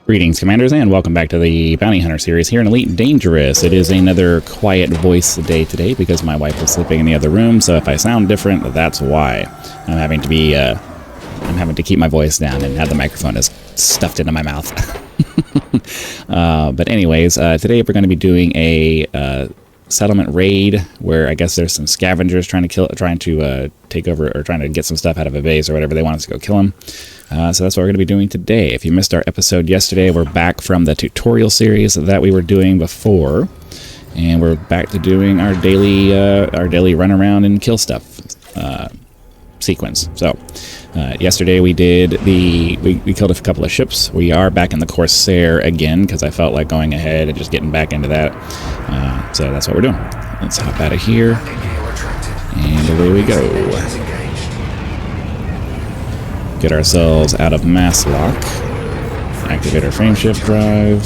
Greetings, Commanders, and welcome back to the Bounty Hunter series here in Elite Dangerous. It is another quiet voice day today because my wife is sleeping in the other room, so if I sound different, that's why. I'm having to keep my voice down and have the microphone is stuffed into my mouth. But anyways, today we're going to be doing a settlement raid where I guess there's some scavengers trying to take over or trying to get some stuff out of a base or whatever. They want us to go kill them. So that's what we're going to be doing today. If you missed our episode yesterday, we're back from the tutorial series that we were doing before, and we're back to doing our daily run around and kill stuff sequence. So yesterday we killed a couple of ships. We are back in the Corsair again because I felt like going ahead and just getting back into that. So that's what we're doing. Let's hop out of here, and away we go. Get ourselves out of mass lock. Activate our frame shift drive.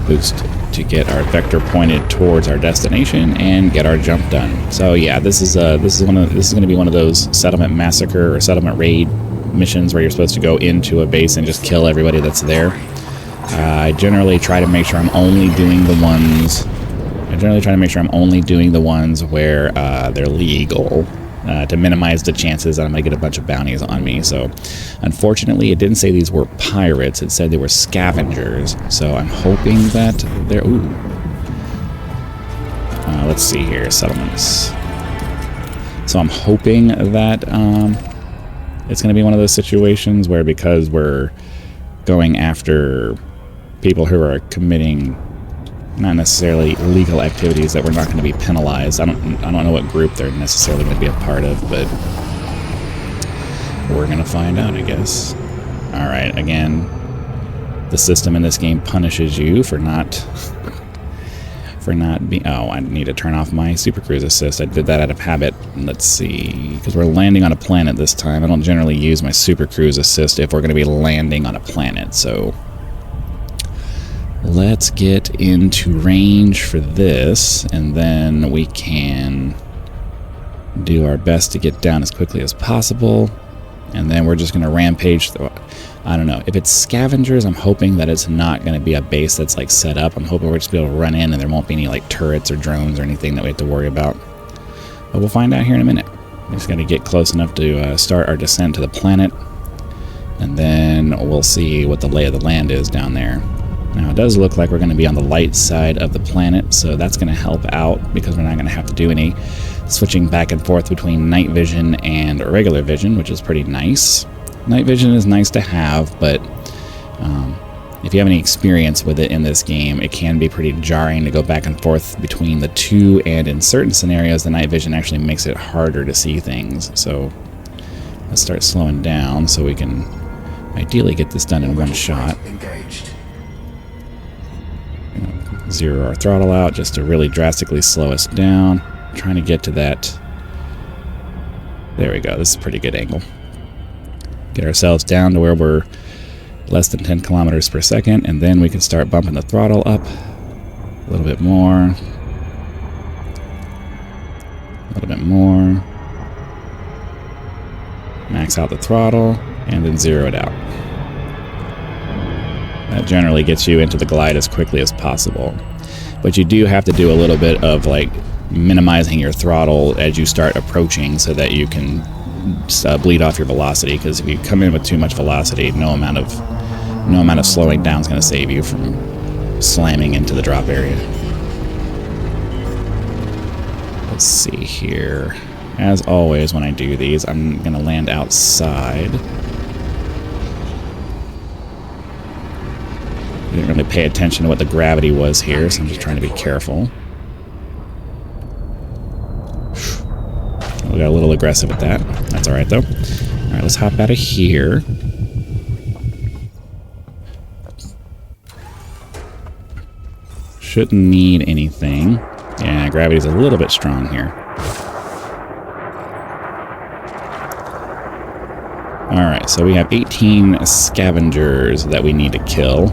Boost to get our vector pointed towards our destination and get our jump done. So yeah, this is going to be one of those settlement massacre or settlement raid missions where you're supposed to go into a base and just kill everybody that's there. I generally try to make sure I'm only doing the ones where they're legal. To minimize the chances that I'm going to get a bunch of bounties on me. So, unfortunately, it didn't say these were pirates. It said they were scavengers. So, I'm hoping that they're... Ooh. Let's see here. Settlements. So, I'm hoping that it's going to be one of those situations where because we're going after people who are committing not necessarily illegal activities, that we're not going to be penalized. I don't know what group they're necessarily going to be a part of, but we're going to find out, I guess. All right, again, the system in this game punishes you for not being... Oh, I need to turn off my Super Cruise Assist. I did that out of habit. Let's see, because we're landing on a planet this time. I don't generally use my Super Cruise Assist if we're going to be landing on a planet, so... Let's get into range for this, and then we can do our best to get down as quickly as possible. And then we're just going to rampage through. I don't know. If it's scavengers, I'm hoping that it's not going to be a base that's like set up. I'm hoping we'll just be able to run in and there won't be any like turrets or drones or anything that we have to worry about. But we'll find out here in a minute. We're just going to get close enough to start our descent to the planet. And then we'll see what the lay of the land is down there. Now, it does look like we're going to be on the light side of the planet, so that's going to help out because we're not going to have to do any switching back and forth between night vision and regular vision, which is pretty nice. Night vision is nice to have, but if you have any experience with it in this game, it can be pretty jarring to go back and forth between the two, and in certain scenarios, the night vision actually makes it harder to see things. So let's start slowing down so we can ideally get this done in one shot. Zero our throttle out just to really drastically slow us down. Trying to get to that. There we go. This is a pretty good angle. Get ourselves down to where we're less than 10 kilometers per second, and then we can start bumping the throttle up a little bit more. A little bit more. Max out the throttle, and then zero it out. That generally gets you into the glide as quickly as possible. But you do have to do a little bit of like minimizing your throttle as you start approaching so that you can bleed off your velocity, because if you come in with too much velocity, no amount of slowing down is going to save you from slamming into the drop area. Let's see here. As always, when I do these, I'm going to land outside. I didn't really pay attention to what the gravity was here, so I'm just trying to be careful. We got a little aggressive at that. That's alright, though. Alright, let's hop out of here. Shouldn't need anything. Yeah, gravity's a little bit strong here. Alright, so we have 18 scavengers that we need to kill.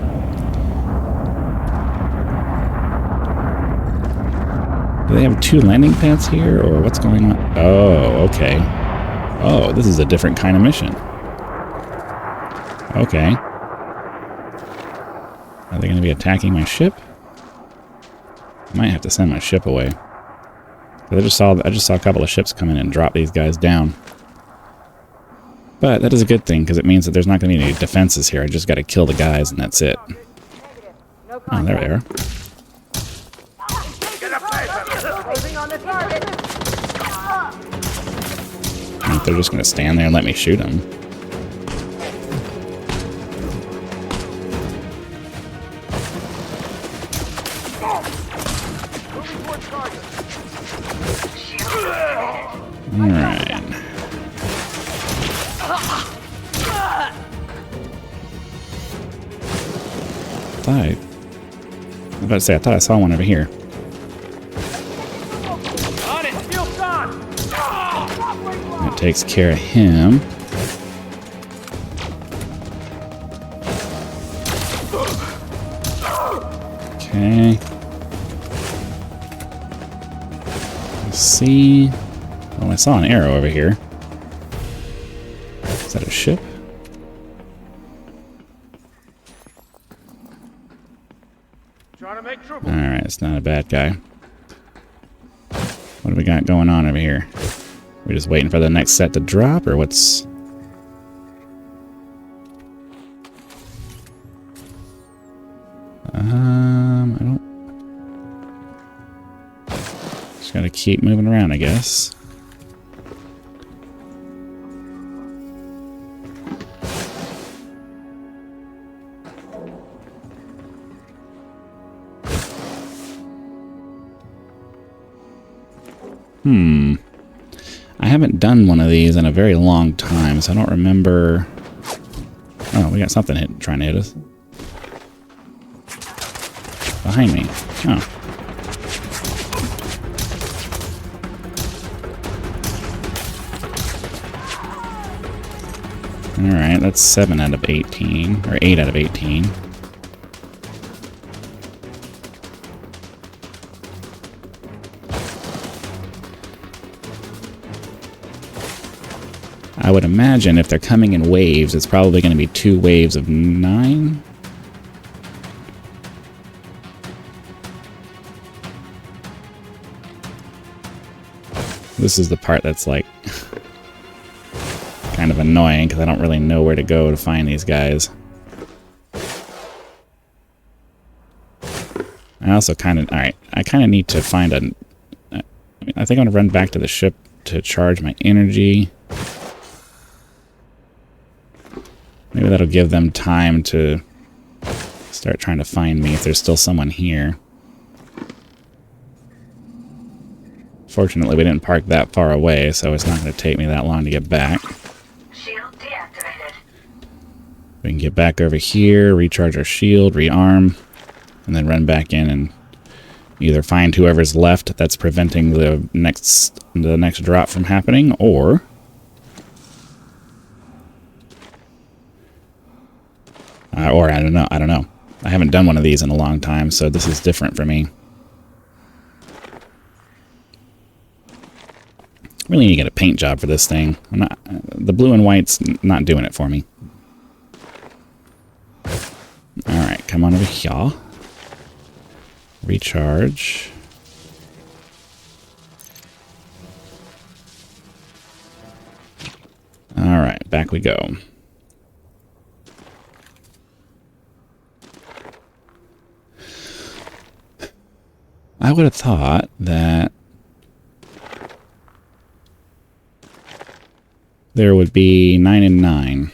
Do they have two landing pads here, or what's going on? Oh, okay. Oh, this is a different kind of mission. Okay. Are they going to be attacking my ship? I might have to send my ship away. I just saw a couple of ships come in and drop these guys down. But that is a good thing, because it means that there's not going to be any defenses here. I just got to kill the guys, and that's it. Oh, there they are. I think they're just going to stand there and let me shoot them. Alright. I was about to say, I thought I saw one over here. That takes care of him. Okay. Let's see. Well, I saw an arrow over here. Is that a ship? Alright, it's not a bad guy. What do we got going on over here? We're just waiting for the next set to drop, or what's... I don't... Just gotta keep moving around, I guess. I haven't done one of these in a very long time, so I don't remember... Oh, we got something trying to hit us. Behind me. Oh. Alright, that's 7 out of 18. Or 8 out of 18. I would imagine if they're coming in waves, it's probably going to be 2 waves of 9. This is the part that's like kind of annoying because I don't really know where to go to find these guys. I also kind of, alright, I kind of need to find a, I think I'm going to run back to the ship to charge my energy. Maybe that'll give them time to start trying to find me if there's still someone here. Fortunately, we didn't park that far away, so it's not going to take me that long to get back. Shield deactivated. We can get back over here, recharge our shield, rearm, and then run back in and either find whoever's left that's preventing the next drop from happening, or I don't know. I haven't done one of these in a long time, so this is different for me. Really need to get a paint job for this thing. The blue and white's not doing it for me. Alright, come on over here. Recharge. Alright, back we go. I would have thought that there would be 9 and 9.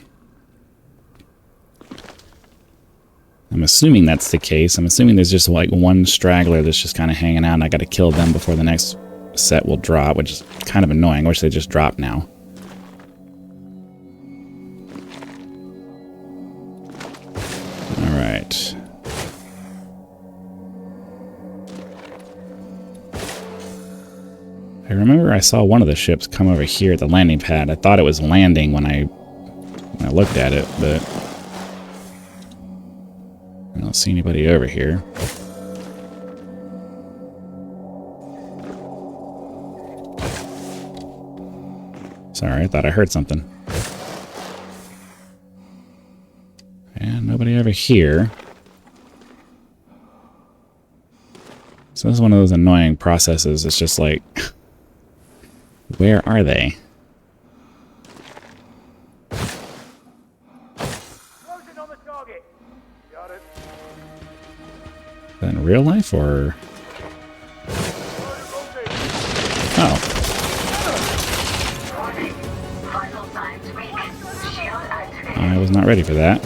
I'm assuming that's the case. I'm assuming there's just like one straggler that's just kind of hanging out, and I got to kill them before the next set will drop, which is kind of annoying. I wish they just dropped now. Alright. I remember I saw one of the ships come over here at the landing pad. I thought it was landing when I looked at it, but I don't see anybody over here. Sorry, I thought I heard something. And nobody over here. is one of those annoying processes. It's just like, where are they? Is that in real life or? Oh. I was not ready for that.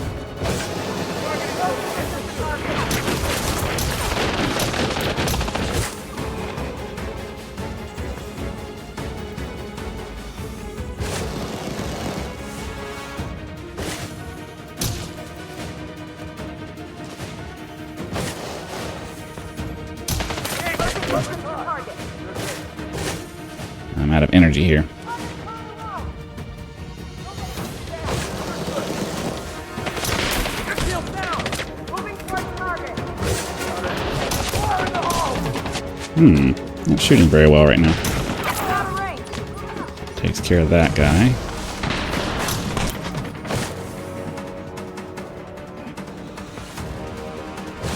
I'm out of energy here. Not shooting very well right now. Takes care of that guy.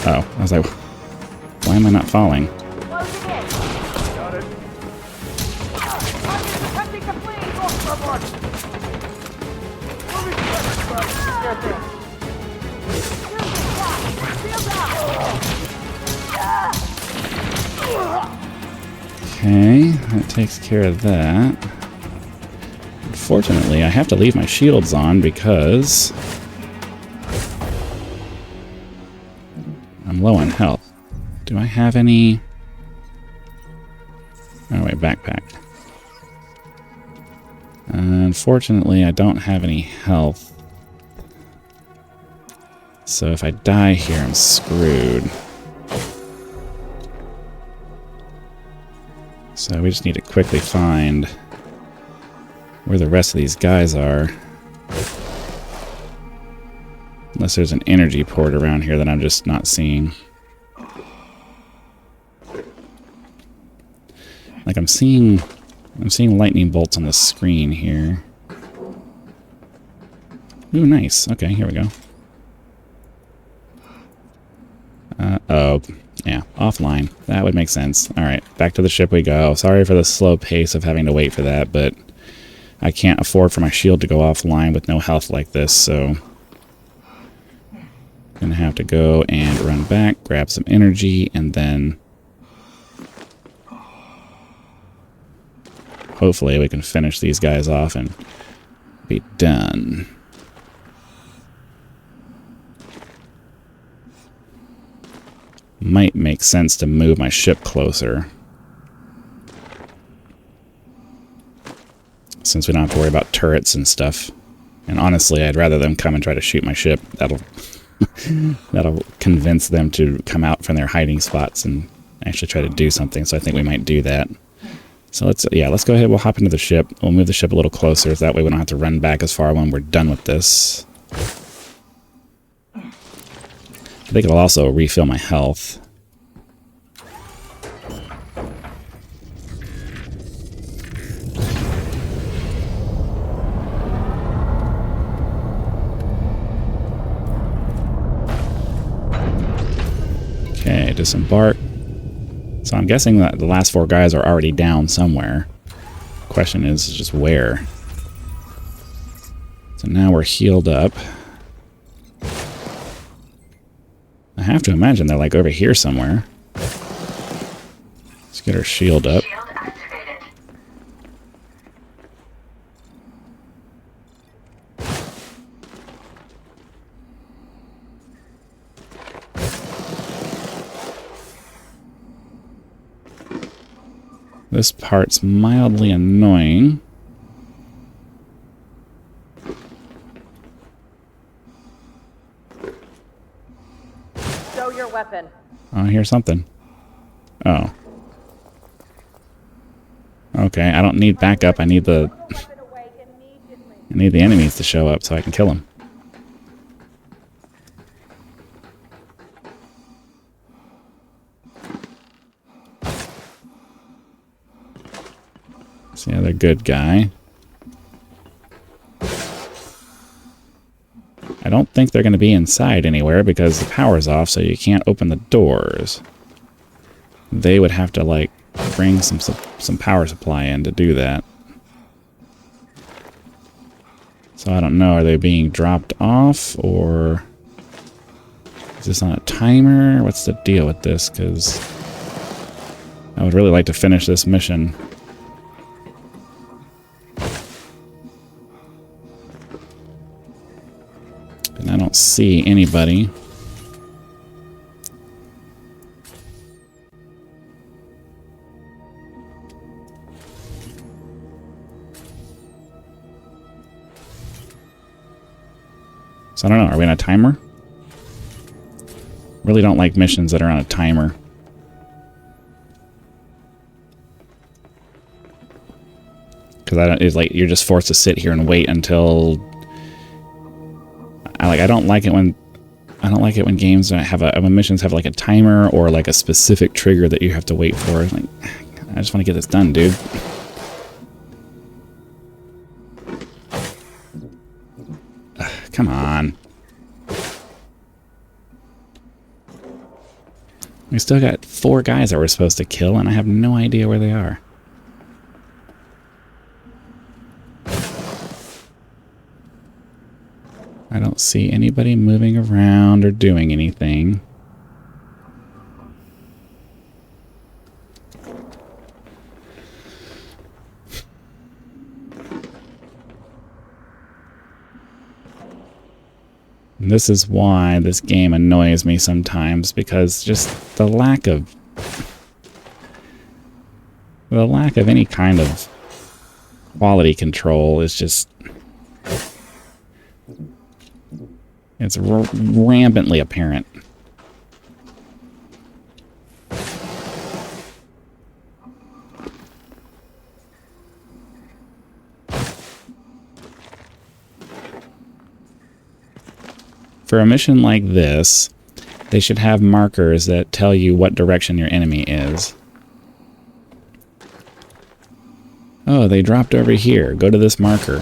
Oh, I was like, why am I not falling? Okay, that takes care of that. Unfortunately, I have to leave my shields on because I'm low on health. Do I have any? Oh wait, backpack. Unfortunately, I don't have any health. So if I die here, I'm screwed. So we just need to quickly find where the rest of these guys are. Unless there's an energy port around here that I'm just not seeing. Like I'm seeing lightning bolts on the screen here. Ooh, nice. Okay, here we go. Oh, yeah, offline. That would make sense. Alright, back to the ship we go. Sorry for the slow pace of having to wait for that, but I can't afford for my shield to go offline with no health like this, so gonna have to go and run back, grab some energy, and then hopefully we can finish these guys off and be done. Might make sense to move my ship closer, since we don't have to worry about turrets and stuff. And honestly, I'd rather them come and try to shoot my ship. That'll convince them to come out from their hiding spots and actually try to do something. So I think we might do that. So let's go ahead. We'll hop into the ship. We'll move the ship a little closer, so that way we don't have to run back as far when we're done with this. I think it'll also refill my health. Okay, disembark. So I'm guessing that the last 4 guys are already down somewhere. Question is just where. So now we're healed up. I have to imagine they're like over here somewhere. Let's get our shield up. Shield activated. This part's mildly annoying. Show your weapon. Oh, I hear something. Oh. Okay, I don't need backup. I need the enemies to show up so I can kill them. It's the other good guy. I don't think they're going to be inside anywhere because the power's off, so you can't open the doors. they would have to, like, bring some power supply in to do that. So I don't know, are they being dropped off, or is this on a timer? What's the deal with this? Because I would really like to finish this mission. And I don't see anybody. So I don't know, are we on a timer? Really don't like missions that are on a timer. Because it's like you're just forced to sit here and wait until I don't like it when games have when missions have like a timer or like a specific trigger that you have to wait for. Like, I just want to get this done, dude. Come on. We still got 4 guys that we're supposed to kill, and I have no idea where they are. I don't see anybody moving around or doing anything. And this is why this game annoys me sometimes, because just the lack of any kind of quality control is just, it's rampantly apparent. For a mission like this, they should have markers that tell you what direction your enemy is. Oh, they dropped over here. Go to this marker.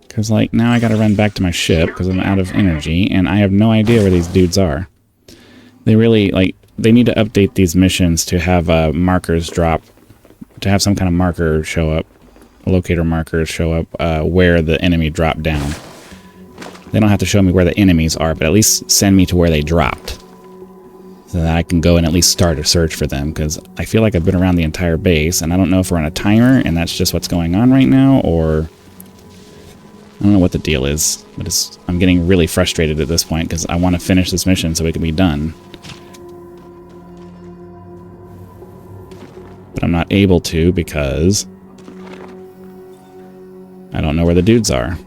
Because, like, now I gotta run back to my ship because I'm out of energy, and I have no idea where these dudes are. They really, like, they need to update these missions to have markers drop, to have some kind of marker show up. Locator markers show up where the enemy dropped down. They don't have to show me where the enemies are, but at least send me to where they dropped, so that I can go and at least start a search for them, because I feel like I've been around the entire base, and I don't know if we're on a timer and that's just what's going on right now, or I don't know what the deal is, but I'm getting really frustrated at this point because I want to finish this mission so it can be done. But I'm not able to because I don't know where the dudes are.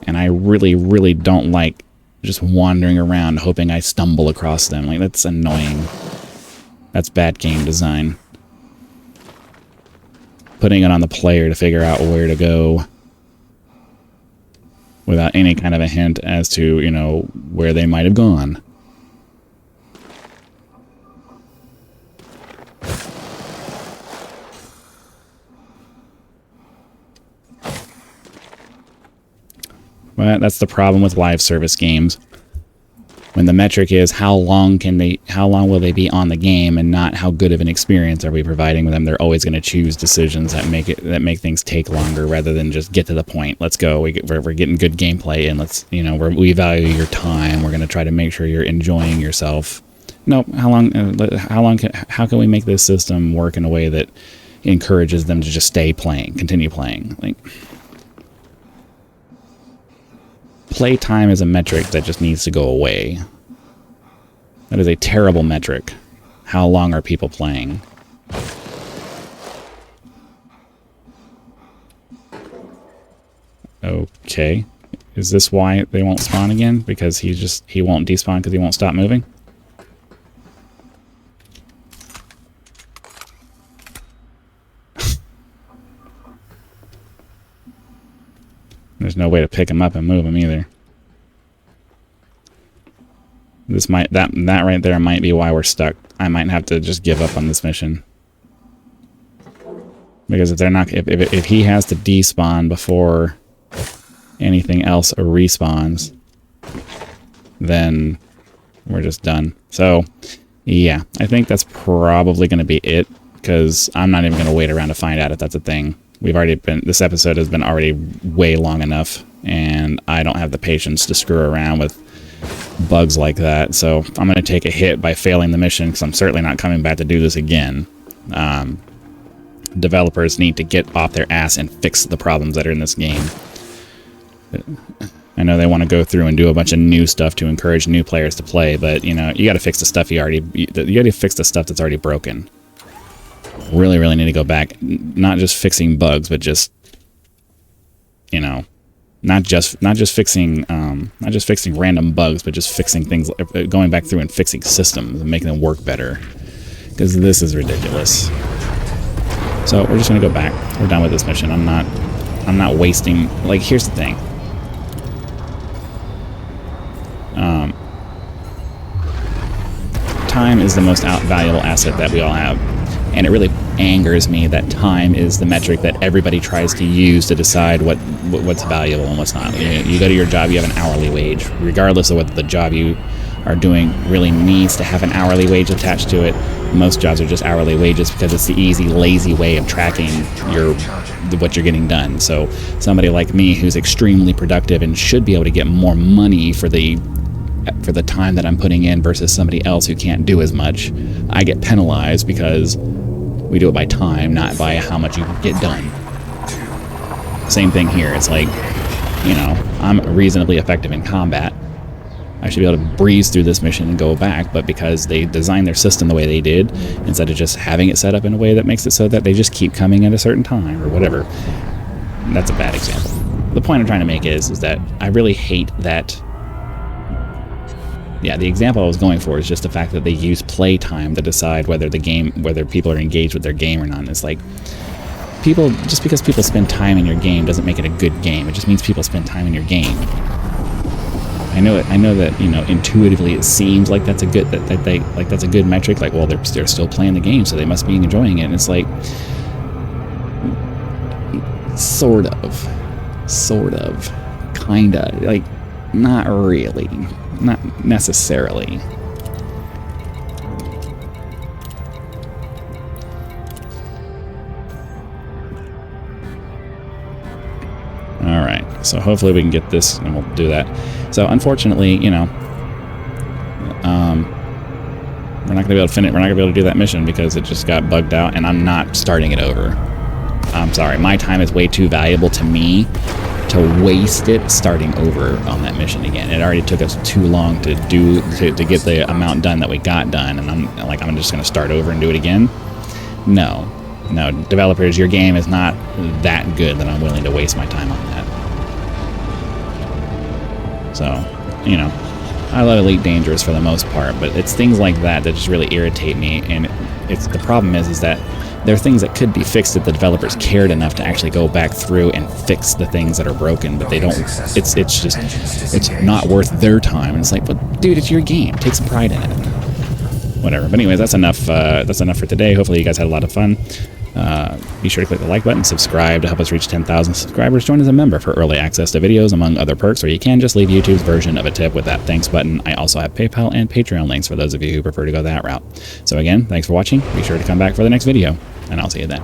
And I really, really don't like just wandering around hoping I stumble across them. Like, that's annoying. That's bad game design. Putting it on the player to figure out where to go without any kind of a hint as to, you know, where they might have gone. Well, that's the problem with live service games. When the metric is how long will they be on the game, and not how good of an experience are we providing with them, they're always going to choose decisions that make things take longer rather than just get to the point. Let's go. We're getting good gameplay, and we value your time. We're going to try to make sure you're enjoying yourself. No, how can we make this system work in a way that encourages them to just stay playing, continue playing? Like, playtime is a metric that just needs to go away. That is a terrible metric. How long are people playing? Okay. Is this why they won't spawn again? Because he won't despawn because he won't stop moving? There's no way to pick him up and move him either. That right there might be why we're stuck. I might have to just give up on this mission. Because if they're not, if he has to despawn before anything else respawns, then we're just done. So, yeah, I think that's probably going to be it, because I'm not even going to wait around to find out if that's a thing. We've already been, this episode has been already way long enough, and I don't have the patience to screw around with bugs like that. So I'm going to take a hit by failing the mission, because I'm certainly not coming back to do this again. Developers need to get off their ass and fix the problems that are in this game. I know they want to go through and do a bunch of new stuff to encourage new players to play, but you know, you got to fix the stuff you got to fix the stuff that's already broken. Really need to go back, not just fixing bugs, but just, you know, not just fixing random bugs, but just fixing things, going back through and fixing systems and making them work better, because this is ridiculous. So we're just gonna go back. We're done with this mission. I'm not wasting, like, here's the thing. Time is the most valuable asset that we all have. And it really angers me that time is the metric that everybody tries to use to decide what's valuable and what's not. You go to your job, you have an hourly wage. Regardless of whether the job you are doing really needs to have an hourly wage attached to it, most jobs are just hourly wages because it's the easy, lazy way of tracking what you're getting done. So somebody like me who's extremely productive and should be able to get more money for the time that I'm putting in versus somebody else who can't do as much, I get penalized because we do it by time, not by how much you get done. Same thing here. It's like, you know, I'm reasonably effective in combat. I should be able to breeze through this mission and go back, but because they designed their system the way they did, instead of just having it set up in a way that makes it so that they just keep coming at a certain time or whatever, that's a bad example. The point I'm trying to make is that I really hate that. Yeah, the example I was going for is just the fact that they use playtime to decide whether people are engaged with their game or not. And it's like, just because people spend time in your game doesn't make it a good game. It just means people spend time in your game. I know that, you know, intuitively it seems like that's a good that's a good metric. Like, well, they're still playing the game, so they must be enjoying it. And it's like, sort of, kinda, like, not really. Not necessarily. Alright, so hopefully we can get this and we'll do that. So unfortunately, you know, we're not gonna be able to finish. We're not gonna be able to do that mission because it just got bugged out, and I'm not starting it over. I'm sorry, my time is way too valuable to me to waste it starting over on that mission again. It already took us too long to get the amount done that we got done, and I'm just gonna start over and do it again. No, developers, your game is not that good that I'm willing to waste my time on that. So, you know, I love Elite Dangerous for the most part, but it's things like that just really irritate me, and the problem is that there are things that could be fixed if the developers cared enough to actually go back through and fix the things that are broken, but they don't. It's not worth their time. And it's like, but dude, it's your game. Take some pride in it. Whatever. But anyways, that's enough. That's enough for today. Hopefully you guys had a lot of fun. Be sure to click the like button, subscribe to help us reach 10,000 subscribers, join as a member for early access to videos, among other perks, or you can just leave YouTube's version of a tip with that thanks button. I also have PayPal and Patreon links for those of you who prefer to go that route. So again, thanks for watching. Be sure to come back for the next video, and I'll see you then.